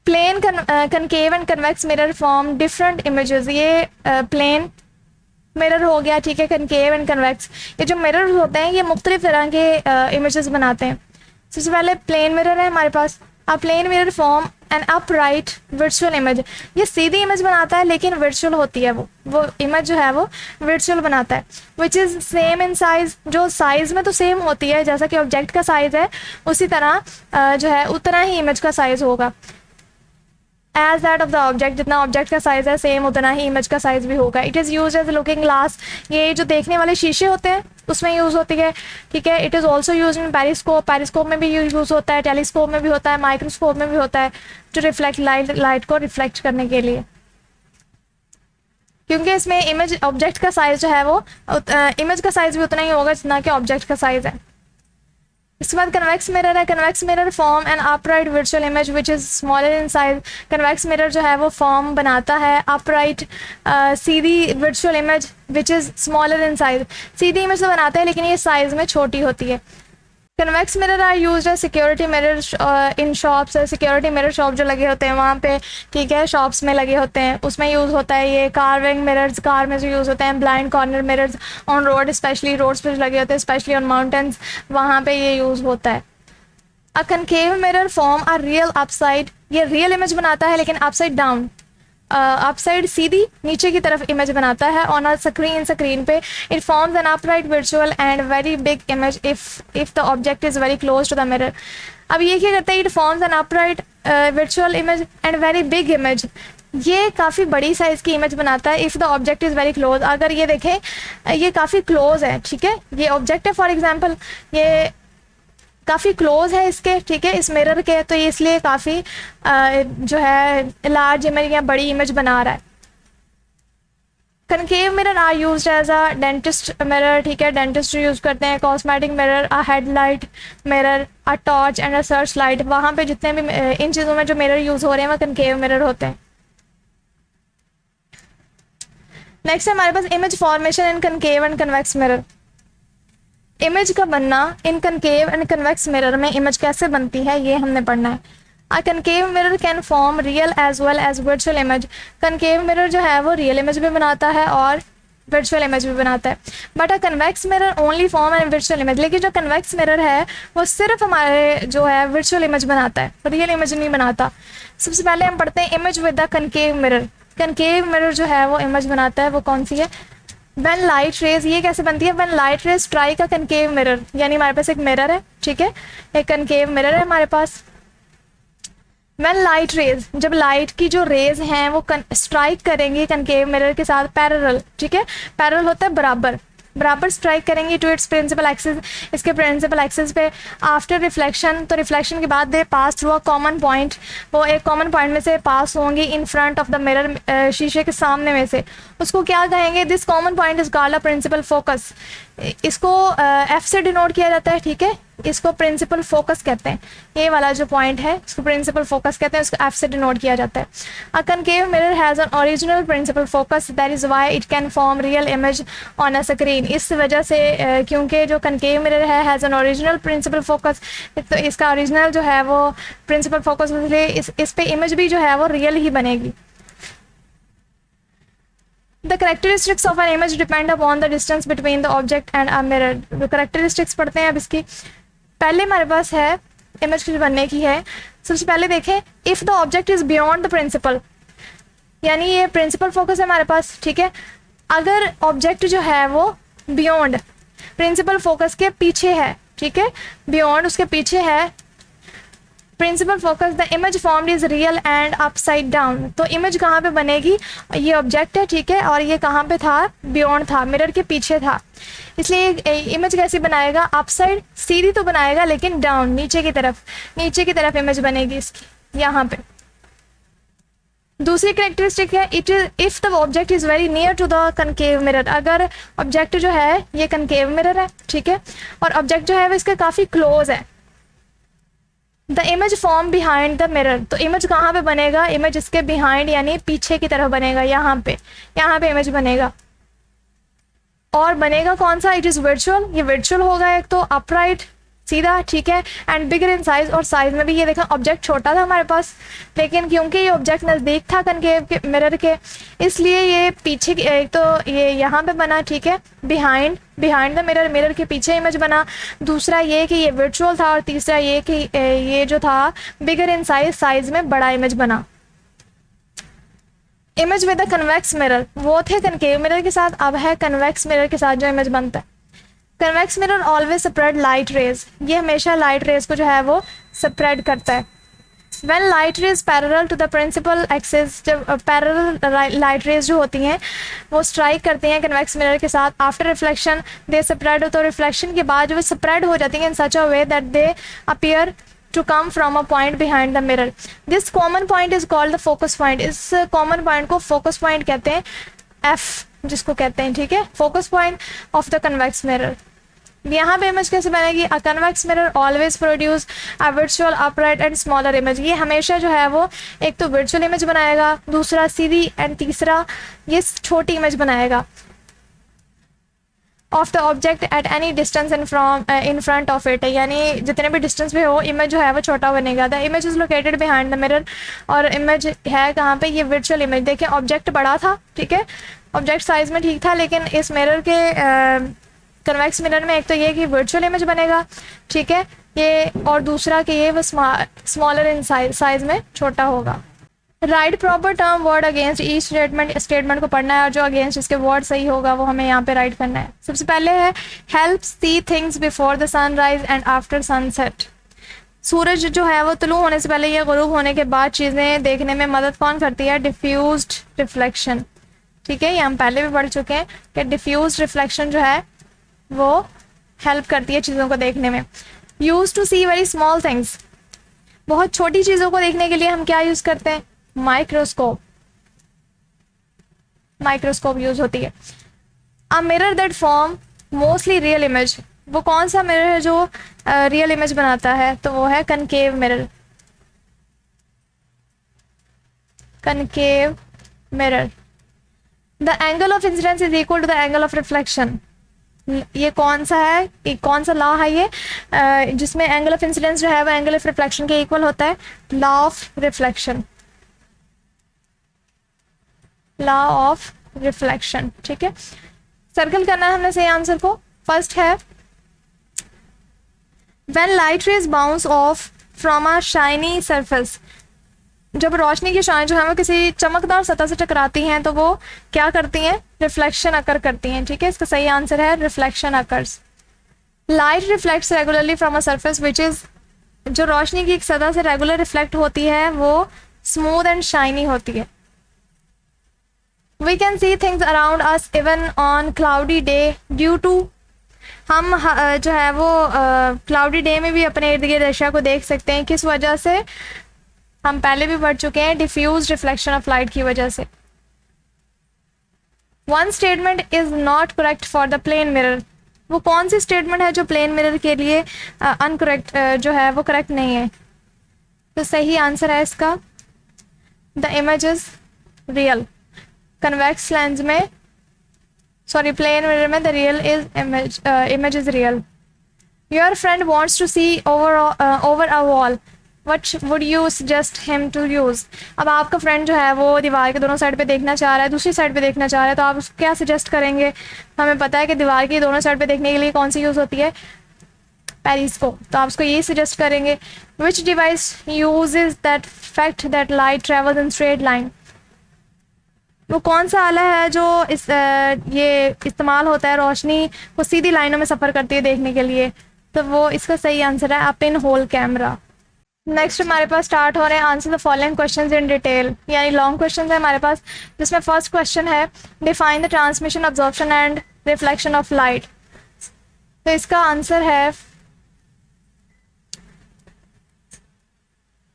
plane, concave and convex mirror form different images. ये प्लेन मिरर हो गया, ठीक है, कनकेव एंड कन्वेक्स, ये जो मिरर होते हैं ये मुख्तलिफ तरह के इमेजेस बनाते हैं। सबसे पहले प्लेन मिरर है हमारे पास। A plane mirror form an upright virtual image. ये सीधी इमेज बनाता है लेकिन वर्चुअल होती है, वो इमेज जो है वो वर्चुअल बनाता है। Which is same in size, जो साइज़ में तो सेम होती है, जैसा कि ऑब्जेक्ट का साइज़ है उसी तरह जो है उतना ही इमेज का साइज़ होगा। As that of the object, जितना ऑब्जेक्ट का साइज़ है सेम उतना ही इमेज का साइज़ भी होगा। It is use as looking glass. ये जो देखने वाले शीशे होते हैं उसमें यूज़ होती है। ठीक है, it is also use in periscope, periscope में भी यूज़ होता है, टेलीस्कोप में भी होता है, माइक्रोस्कोप में भी होता है, जो रिफ्लेक्ट लाइट को रिफ्लेक्ट करने के लिए, क्योंकि इसमें इमेज ऑब्जेक्ट का साइज़ जो है वो इमेज का साइज़ भी उतना ही होगा जितना कि ऑब्जेक्ट का साइज़ है। इसके बाद कन्वेक्स मिरर है। Convex mirror form an upright virtual image which is smaller in size. Convex mirror जो है वो फॉर्म बनाता है अपराइट सीधी virtual image which is smaller in size. सीधी इमेज तो बनाता है लेकिन ये साइज़ में छोटी होती है। Convex mirror are used as security mirror in shops. Security mirror shop जो लगे होते हैं वहाँ पे, ठीक है, शॉप्स में लगे होते हैं, उसमें यूज़ होता है ये। कार्विंग मिरर्स, कार में जो यूज़ होते हैं। Blind corner mirrors on road, specially roads पे लगे होते हैं, स्पेशली ऑन माउंटेन्स, वहाँ पे ये यूज़ होता है। A concave mirror form a real upside. ये रियल इमेज बनाता है लेकिन अपसाइड डाउन, अपसाइड सीधी नीचे की तरफ इमेज बनाता है ऑन अ स्क्रीन, स्क्रीन पे। It forms an upright virtual and very big image if the object is very close to the mirror. अब ये क्या करता है? It forms an upright virtual image and very big image. ये काफ़ी बड़ी size की इमेज बनाता है if the object is very close. अगर ये देखें ये काफ़ी क्लोज है, ठीक है, ये ऑब्जेक्ट है फॉर एग्जाम्पल, ये काफ़ी क्लोज है इसके, ठीक है, इस मिरर के, तो ये इसलिए काफ़ी जो है लार्ज इमेज या बड़ी इमेज बना रहा है। Concave mirror are used as a dentist mirror, ठीक है, डेंटिस्ट यूज़ करते हैं। Cosmetic mirror, a headlight mirror, a torch and a search light. वहाँ पे जितने भी इन चीज़ों में जो मिरर यूज़ हो रहे हैं वो कनकेव मिरर होते हैं। नेक्स्ट है हमारे पास image formation in concave and convex mirror. Image का बनना in concave and convex mirror में इमेज कैसे बनती है ये हमने पढ़ना है। A concave mirror can form real as well as virtual image. Concave mirror जो है वो रियल इमेज भी बनाता है और वर्चुअल इमेज भी बनाता है। But a convex mirror only form and virtual image. लेकिन जो कन्वेक्स मिरर है वो सिर्फ हमारे जो है वर्चुअल इमेज बनाता है, रियल इमेज नहीं बनाता। सबसे पहले हम पढ़ते हैं image with the concave mirror. Concave mirror जो है वो इमेज बनाता है, वो कौन सी है? When light raise. ये कैसे बनती है? When light raise strike a concave mirror, यानी हमारे पास एक मिरर है, ठीक है, एक कनकेव मिरर है हमारे पास। व्हेन लाइट रेज, जब लाइट की जो रेज हैं वो स्ट्राइक करेंगी कनकेव मिरर के साथ पैरेलल, ठीक है, पैरेलल होता है बराबर, बराबर स्ट्राइक करेंगी टू इट्स प्रिंसिपल एक्सिस, इसके प्रिंसिपल एक्सिस पे। आफ्टर रिफ्लेक्शन, तो रिफ्लेक्शन के बाद they pass through a common point, वो एक कॉमन पॉइंट में से पास होंगी in front of the mirror, शीशे के सामने में से। उसको क्या कहेंगे? This common point is called a principal focus. इसको एफ से डिनोट किया जाता है, ठीक है, इसको प्रिंसिपल फोकस कहते हैं। ये वाला जो पॉइंट है इसको प्रिंसिपल फोकस कहते हैं, इसको एफ से डिनोट किया जाता है। A concave mirror has an original principal focus, that is why it can form real image on a screen. इस वजह से क्योंकि जो कनकेव मिरर है has an original principal focus, तो इसका ओरिजिनल जो है वो प्रिंसिपल फोकस, इसलिए इस पे इमेज भी जो है वो रियल ही बनेगी। The characteristics of an image depend upon the distance between the object and a mirror. जो करेक्टरिस्टिक्स पढ़ते हैं अब इसकी, पहले हमारे पास है इमेज कुछ बनने की है। सबसे पहले देखें, if the object is beyond the principal, यानी ये प्रिंसिपल फोकस है हमारे पास, ठीक है। अगर ऑब्जेक्ट जो है वो बियॉन्ड प्रिंसिपल फोकस के पीछे है, ठीक है, बियॉन्ड उसके पीछे है principal focus, the image formed is real and upside down. तो इमेज कहाँ पे बनेगी, ये ऑब्जेक्ट है, ठीक है, और ये कहाँ पे था, बियॉन्ड था, मिरर के पीछे था, इसलिए इमेज कैसी बनाएगा, अपसाइड, सीधी तो बनाएगा लेकिन डाउन, नीचे की तरफ इमेज बनेगी इसकी यहाँ पे। दूसरी करेक्टरिस्टिक है, it is if the object is very near to the concave mirror. अगर ऑब्जेक्ट जो है ये कनकेव मिरर है, ठीक है, और ऑब्जेक्ट जो है वो इसके काफ़ी क्लोज है, the image form behind the mirror. तो इमेज कहाँ पे बनेगा, इमेज इसके बिहाइंड यानी पीछे की तरफ बनेगा, यहाँ पे इमेज बनेगा। और बनेगा कौन सा, इट इज़ वर्चुअल, ये वर्चुअल होगा, एक तो अपराइट सीधा, ठीक है, एंड बिगर इन साइज, और साइज में भी ये देखा ऑब्जेक्ट छोटा था हमारे पास, लेकिन क्योंकि ये ऑब्जेक्ट नज़दीक था कनकेव के मिरर के, इसलिए ये पीछे एक तो ये यहाँ पे बना, ठीक है, बिहाइंड द मिरर, मिरर के पीछे इमेज बना। दूसरा ये कि ये वर्चुअल था, और तीसरा ये कि ये जो था बिगर इन साइज, साइज में बड़ा इमेज बना। Image with the convex mirror, वो थे कनकेव मिरर के साथ, अब है कन्वेक्स मिरर के साथ जो इमेज बनता है। Convex mirror always spread light rays, ये हमेशा लाइट रेज को जो है वो स्प्रेड करता है। When light rays parallel to the principal axis, जब पैरेलल लाइट रेज जो होती हैं वो स्ट्राइक करती हैं कन्वेक्स मिरर के साथ, आफ्टर रिफ्लेक्शन दे स्प्रेड, तो रिफ्लेक्शन के बाद जो वो स्प्रेड हो जाती हैं in such a way that they appear to come from a point behind the mirror. This common point is called the focus point. इस कॉमन पॉइंट को फोकस पॉइंट कहते हैं, एफ जिसको कहते हैं, ठीक है, focus point of the convex mirror. यहाँ पे इमेज कैसे बनेगी, a convex mirror always produce a virtual upright and smaller image. ये हमेशा जो है वो एक तो वर्चुअल इमेज बनाएगा, दूसरा सीधी, एंड तीसरा ये छोटी इमेज बनाएगा of the object at any distance in front of it, यानी जितने भी डिस्टेंस पे हो इमेज जो है वो छोटा बनेगा। The image is located behind the mirror, और इमेज है कहाँ पे, ये वर्चुअल इमेज। देखें ऑब्जेक्ट बड़ा था, ठीक है, ऑब्जेक्ट साइज में ठीक था, लेकिन इस मिरर के कन्वेक्स मिरर में एक तो ये कि वर्चुअल इमेज बनेगा, ठीक है, ये, और दूसरा कि ये वो स्मॉलर इन साइज में छोटा होगा। Right proper term word against each statement को पढ़ना है, और जो अगेंस्ट इसके वर्ड सही होगा वो हमें यहाँ पे राइट करना है। सबसे पहले है help see things before the sunrise and after sunset. सूरज जो है वो तुलू होने से पहले या गुरूब होने के बाद चीज़ें देखने में मदद कौन करती है, डिफ्यूज्ड रिफ्लेक्शन, ठीक है, ये हम पहले भी पढ़ चुके हैं कि डिफ्यूज्ड रिफ्लेक्शन जो है वो हेल्प करती है चीज़ों को देखने में। Use to see very small things, बहुत छोटी चीज़ों को देखने के लिए हम क्या यूज़ करते हैं, माइक्रोस्कोप यूज होती है। A mirror that form mostly real image, वो कौन सा मिरर है जो रियल इमेज बनाता है, तो वो है concave mirror. Concave mirror, the angle of incidence is equal to the angle of reflection. ये कौन सा है, कौन सा लॉ है ये, जिसमें एंगल ऑफ इंसिडेंस जो है वो एंगल ऑफ रिफ्लेक्शन के इक्वल होता है, law of reflection, law of reflection, ठीक है। सर्कल करना है हमने सही आंसर को। फर्स्ट है when light raise bounce off from a shiny surface, जब रोशनी की शान जो है वो किसी चमकदार सतह से टकराती हैं तो वो क्या करती हैं, रिफ्लेक्शन अकर करती हैं, ठीक है, इसका सही आंसर है reflection occurs. Light reflects regularly from a surface which is, जो रोशनी की एक सतह से रेगुलर रिफ्लेक्ट होती है वो स्मूथ एंड शाइनी होती है। We can see things around us even on cloudy day due to, हम जो है वो क्लाउडी डे में भी अपने इर्द गिर्द अशिया को देख सकते हैं, किस वजह से, हम पहले भी पढ़ चुके हैं, डिफ्यूज रिफ्लेक्शन ऑफ लाइट की वजह से। One statement is not correct for the plane mirror, वो कौन सी स्टेटमेंट है जो प्लेन मिरर के लिए अनकरेक्ट जो है वो करेक्ट नहीं है, तो सही आंसर है इसका the image is real. Convex lens में, सॉरी प्लेन मिरर में the real is image is real. Your friend wants to see over a wall, what would you suggest him to use. अब आपका friend जो है वो दीवार के दोनों साइड पे देखना चाह रहा है, दूसरी साइड पे देखना चाह रहा है, तो आप उसको क्या सजेस्ट करेंगे। हमें पता है कि दीवार की दोनों साइड पे देखने के लिए कौन सी यूज़ होती है, पेरिस्कोप, तो आप उसको यही सजेस्ट करेंगे। Which device uses that fact that light travels in straight line. वो कौन सा आला है जो ये इस्तेमाल होता है रोशनी को सीधी लाइनों में सफ़र करती है देखने के लिए, तो वो इसका सही आंसर है अ पिन होल कैमरा। नेक्स्ट हमारे पास स्टार्ट हो रहे हैं answer the following questions in detail, यानी लॉन्ग क्वेश्चंस है हमारे पास, जिसमें फर्स्ट क्वेश्चन है define the transmission absorption and reflection of light. तो इसका आंसर है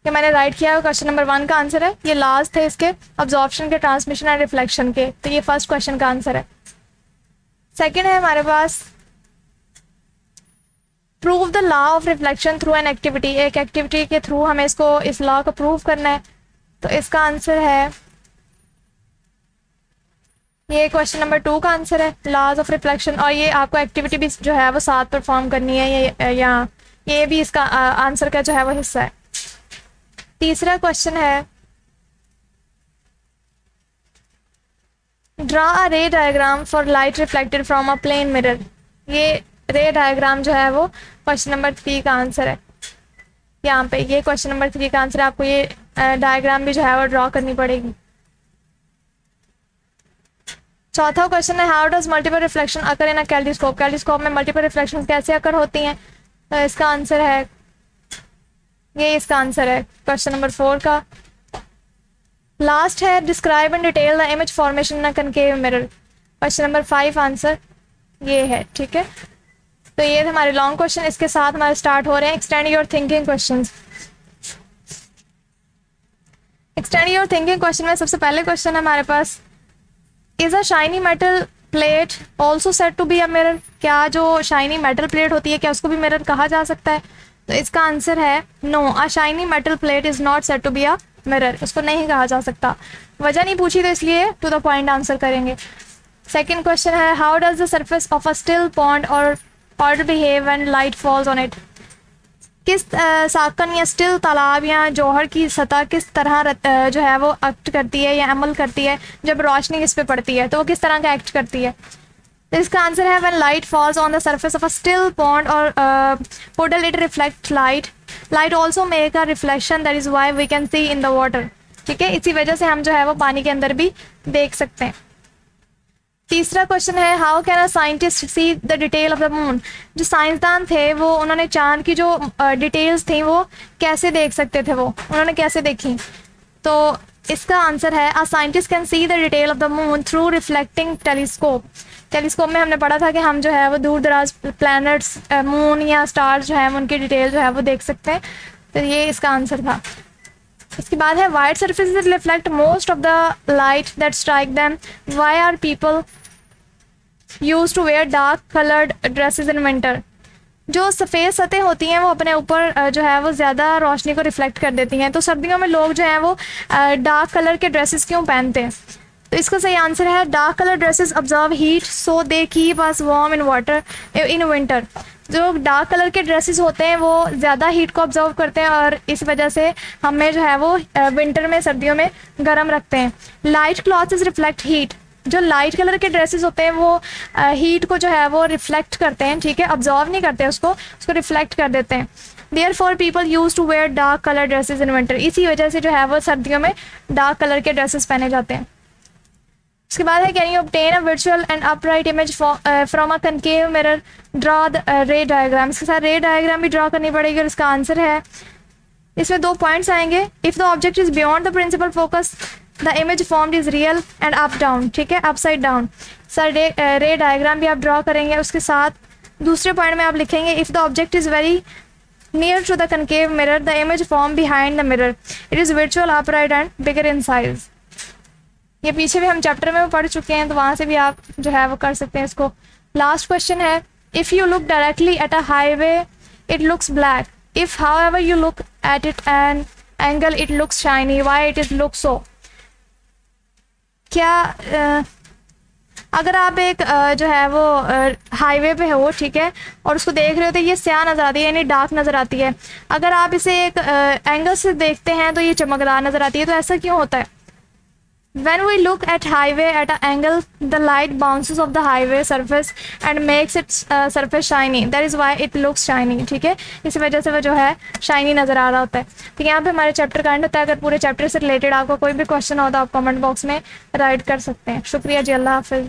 कि मैंने राइट किया है, क्वेश्चन नंबर 1 का आंसर है। ये लास्ट थे इसके अब्जॉर्प्शन के, ट्रांसमिशन एंड रिफ्लेक्शन के, तो ये फर्स्ट क्वेश्चन का आंसर है। सेकेंड है हमारे पास prove the law of reflection through an activity. एक एक्टिविटी के थ्रू हमें इस लॉ को प्रूव करना है, तो इसका आंसर है, ये क्वेश्चन नंबर 2 का आंसर है, लॉज ऑफ रिफ्लेक्शन। और ये आपको एक्टिविटी भी जो है वो साथ परफॉर्म करनी है, ये भी इसका आंसर का जो है वो हिस्सा है। तीसरा क्वेश्चन है draw a ray diagram for light reflected from a plane mirror. ये रे डायग्राम जो है वो क्वेश्चन नंबर 3 का आंसर है। यहाँ पे ये क्वेश्चन नंबर 3 का आंसर है, आपको ये डायग्राम भी जो है वो ड्रॉ करनी पड़ेगी। चौथा क्वेश्चन है हाउ डज मल्टीपल रिफ्लेक्शन अकर इन अ कैल्डिस्कोप। कैल्डिस्कोप में मल्टीपल रिफ्लेक्शन कैसे अकर होती हैं, तो इसका आंसर है, ये इसका आंसर है क्वेश्चन नंबर 4 का। लास्ट है describe in detail the image formation in a concave mirror. Question number 5 answer ये है, ठीक है। तो ये थे हमारे लॉन्ग क्वेश्चन, इसके साथ हमारे स्टार्ट हो रहे हैं extend your thinking questions. Extend your thinking question में सबसे पहले क्वेश्चन है हमारे पास is a shiny metal plate also said to be a mirror. क्या जो शाइनी मेटल प्लेट होती है क्या उसको भी मिरर कहा जा सकता है, तो इसका आंसर है no, a shiny metal plate is not said to be a mirror. उसको नहीं कहा जा सकता, वजह नहीं पूछी तो इसलिए टू द पॉइंट आंसर करेंगे। सेकेंड क्वेश्चन है how does the surface of a still pond or order behave when light falls on it. किस साकन या स्टिल तालाब या जौहर की सतह किस तरह जो है वो एक्ट करती है या अमल करती है जब रोशनी इस पे पड़ती है, तो वो किस तरह का एक्ट करती है, तो इसका आंसर है when light falls on the surface of a still pond or puddle it reflect light also make a reflection that is why we can see in the water. ठीक है, इसी वजह से हम जो है वो पानी के अंदर भी देख सकते हैं। तीसरा क्वेश्चन है how can a scientist see the detail of the moon. जो साइंसदान थे वो उन्होंने चांद की जो डिटेल्स थी वो कैसे देख सकते थे, वो उन्होंने कैसे देखी, तो इसका आंसर है a scientist can see the detail of the moon through reflecting telescope. Telescope में हमने पढ़ा था कि हम जो है वो दूर दराज प्लैनेट्स, मून या स्टार्स जो है उनकी डिटेल जो है वो देख सकते हैं, तो ये इसका आंसर था। इसके बाद है white surfaces reflect most of the light that strike them, why are people use to wear dark coloured dresses in winter. जो सफ़ेद सतह होती हैं वो अपने ऊपर जो है वो ज़्यादा रोशनी को रिफ्लेक्ट कर देती हैं, तो सर्दियों में लोग जो हैं वो डार्क कलर के ड्रेसेस क्यों पहनते हैं, तो इसका सही आंसर है dark colour dresses observe heat so they keep us warm in water in winter. जो डार्क कलर के ड्रेसेस होते हैं वो ज़्यादा हीट को ऑब्जर्व करते हैं और इस वजह से हमें जो है वो विंटर में, सर्दियों में गर्म रखते हैं। Light clothes reflect heat. जो लाइट कलर के ड्रेसेस होते हैं वो हीट को जो है वो रिफ्लेक्ट करते हैं, ठीक है, ऑब्जर्व नहीं करते उसको रिफ्लेक्ट कर देते हैं। Therefore people use to wear dark colour dresses in winter. इसी वजह से जो है वो सर्दियों में डार्क कलर के ड्रेसेस पहने जाते हैं। उसके बाद है can you obtain a virtual and upright image from a concave mirror, draw the रे डायग्राम। इसके साथ रे डायग्राम भी ड्रॉ करनी पड़ेगी और इसका आंसर है, इसमें 2 पॉइंट्स आएंगे। If the object is beyond the principal focus the image formed is real and up down, ठीक है, upside down. Sir ray diagram भी आप ड्रॉ करेंगे। उसके साथ दूसरे पॉइंट में आप लिखेंगे if the object is very near to the concave mirror the image form behind the mirror it is virtual upright and bigger in size. ये पीछे भी हम चैप्टर में पढ़ चुके हैं, तो वहाँ से भी आप जो है वो कर सकते हैं इसको। लास्ट क्वेश्चन है if you look directly at a highway it looks black, if how ever you look at it an angle it looks shiny, why it is look so. क्या अगर आप एक जो है वो हाईवे पे हो, ठीक है, और उसको देख रहे हो तो ये स्याह नज़र आती है, यानी डार्क नज़र आती है। अगर आप इसे एक एंगल से देखते हैं तो ये चमकदार नज़र आती है। तो ऐसा क्यों होता है? When we look at highway at an angle, the light bounces off the highway surface and makes its surface shiny. That is why it looks shiny. ठीक है, इसी वजह से वो जो है शाइनी नज़र आ रहा होता है। तो यहाँ पे हमारे चैप्टर का एंड होता है। अगर पूरे चैप्टर से रिलेटेड आपको कोई भी क्वेश्चन हो तो आप कमेंट बॉक्स में राइट कर सकते हैं। शुक्रिया जी, अल्लाह हाफिज़।